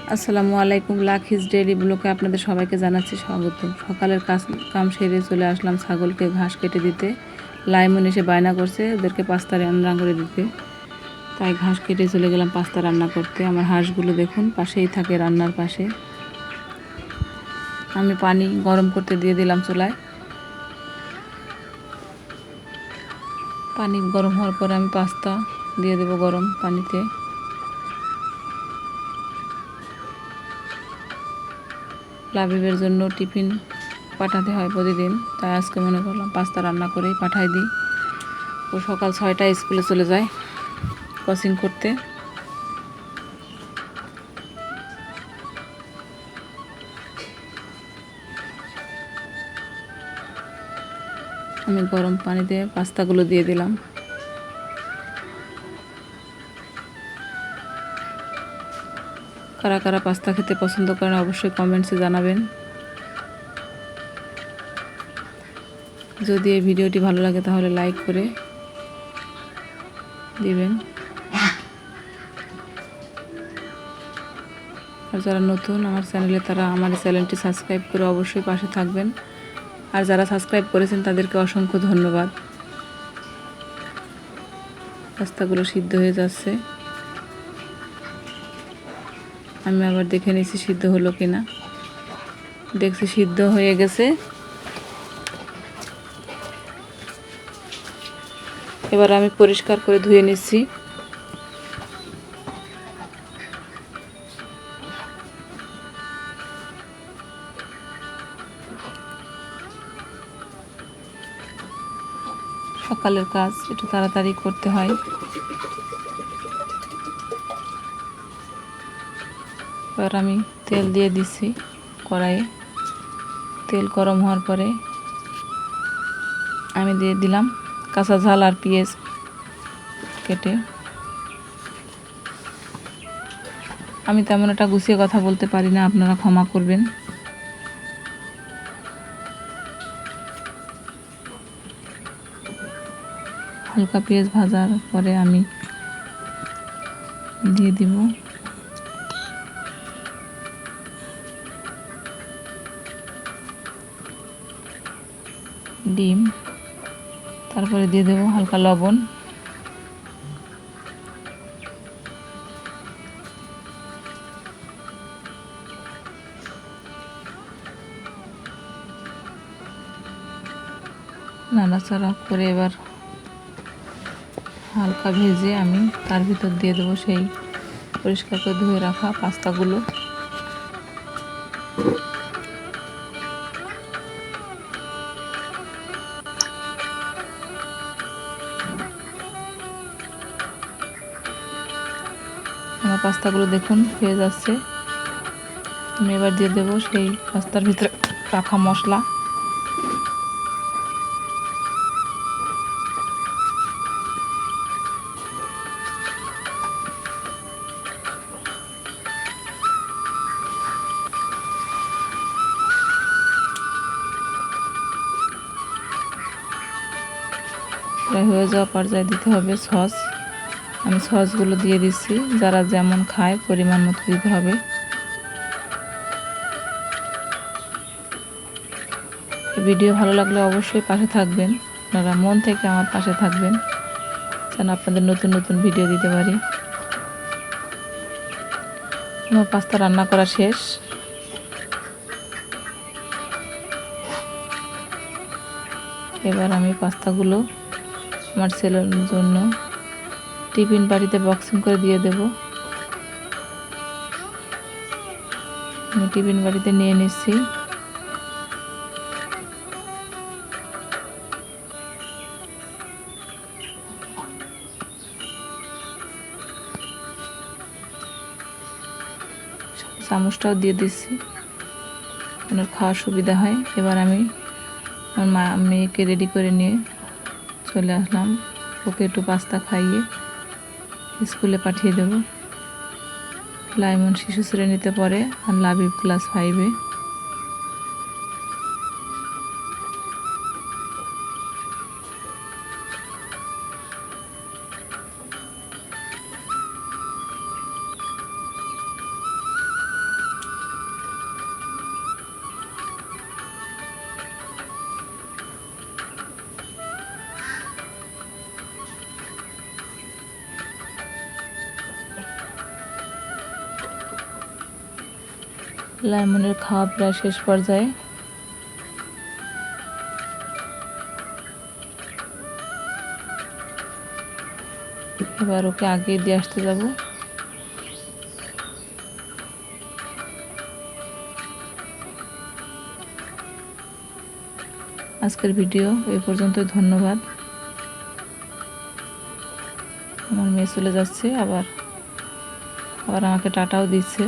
আসসালামু আলাইকুম। লাখিস ডেইলি ব্লগে আপনাদের সবাইকে জানাচ্ছি স্বাগত। সকালের কাম সেরে চলে আসলাম ছাগলকে ঘাস কেটে দিতে। লাইমন এসে বায়না করছে ওদেরকে পাস্তা রান্না করে দিতে, তাই ঘাস কেটে চলে গেলাম পাস্তা রান্না করতে। আমার হাঁসগুলো দেখুন পাশেই থাকে, রান্নার পাশে। আমি পানি গরম করতে দিয়ে দিলাম চুলায়। পানি গরম হওয়ার পরে আমি পাস্তা দিয়ে দেবো গরম পানিতে। লাবিবের জন্য টিফিন পাঠাতে হয় প্রতিদিন, তাই আজকে মনে করলাম পাস্তা রান্না করেই পাঠাই দিই। ও সকাল 6টায় স্কুলে চলে যায় কোচিং করতে। আমি গরম পানিতে পাস্তাগুলো দিয়ে দিলাম। কারা কারা পাস্তা খেতে পছন্দ করেন অবশ্যই কমেন্টসে জানাবেন। যদি এই ভিডিওটি ভালো লাগে তাহলে লাইক করে দিবেন। আর যারা নতুন আমার চ্যানেলে তারা আমার চ্যানেলটি সাবস্ক্রাইব করে অবশ্যই পাশে থাকবেন। আর যারা সাবস্ক্রাইব করেছেন তাদেরকে অসংখ্য ধন্যবাদ। পাস্তাগুলো সিদ্ধ হয়ে যাচ্ছে, আমি আবার দেখে নিয়েছি সিদ্ধ হলো কিনা। দেখছি সিদ্ধ হয়ে গেছে। এবার আমি পরিষ্কার করে ধুয়ে নিচ্ছি। সকালের কাজ একটু তাড়াতাড়ি করতে হয়। এবার আমি তেল দিয়ে দিচ্ছি কড়াইয়ে। তেল গরম হওয়ার পরে আমি দিয়ে দিলাম কাঁচা ঝাল আর পেঁয়াজ কেটে। আমি তেমন একটা গুছিয়ে কথা বলতে পারি না, আপনারা ক্ষমা করবেন। হালকা পেঁয়াজ ভাজার পরে আমি দিয়ে দিব ডিম, তারপরে দিয়ে দেবো হালকা লবণ। নাড়াচাড়া করে এবার হালকা ভেজে আমি তার ভিতর দিয়ে দেবো সেই পরিষ্কার করে ধুয়ে রাখা পাস্তাগুলো। আমার পাস্তাগুলো দেখুন হয়ে যাচ্ছে। আমি এবার দিয়ে দেবো সেই পাস্তার ভিতরে রাখা মশলা। প্রায় হয়ে যাওয়া পর্যায়ে দিতে হবে সস। আমি সসগুলো দিয়ে দিচ্ছি, যারা যেমন খায় পরিমাণ মতো দিতে হবে। ভিডিও ভালো লাগলে অবশ্যই পাশে থাকবেন, আপনারা মন থেকে আমার পাশে থাকবেন যেন আপনাদের নতুন নতুন ভিডিও দিতে পারি। আমার পাস্তা রান্না করা শেষ। এবার আমি পাস্তাগুলো আমার ছেলের জন্য টিফিন বাড়িতে বক্সিং করে দিয়ে দেব। আমি টিফিন বাড়িতে নিয়ে নিচ্ছি। চামচটাও দিয়ে দিচ্ছি, ওনার খাওয়ার সুবিধা হয়। এবার আমি আমার মেয়েকে রেডি করে নিয়ে চলে আসলাম। ওকে একটু পাস্তা খাইয়ে স্কুলে পাঠিয়ে দেব। লাইমন শিশু শ্রেণীতে পড়ে আর লাবিব ক্লাস 5-এ। লাইমনের খাওয়া প্রায় শেষ পর্যায়ে। এবার ওকে আগে দিয়ে আসতে যাব। আজকের ভিডিও এই পর্যন্তই। ধন্যবাদ। আমার মেয়ে চলে যাচ্ছে, আবার আমাকে টাটাও দিচ্ছে।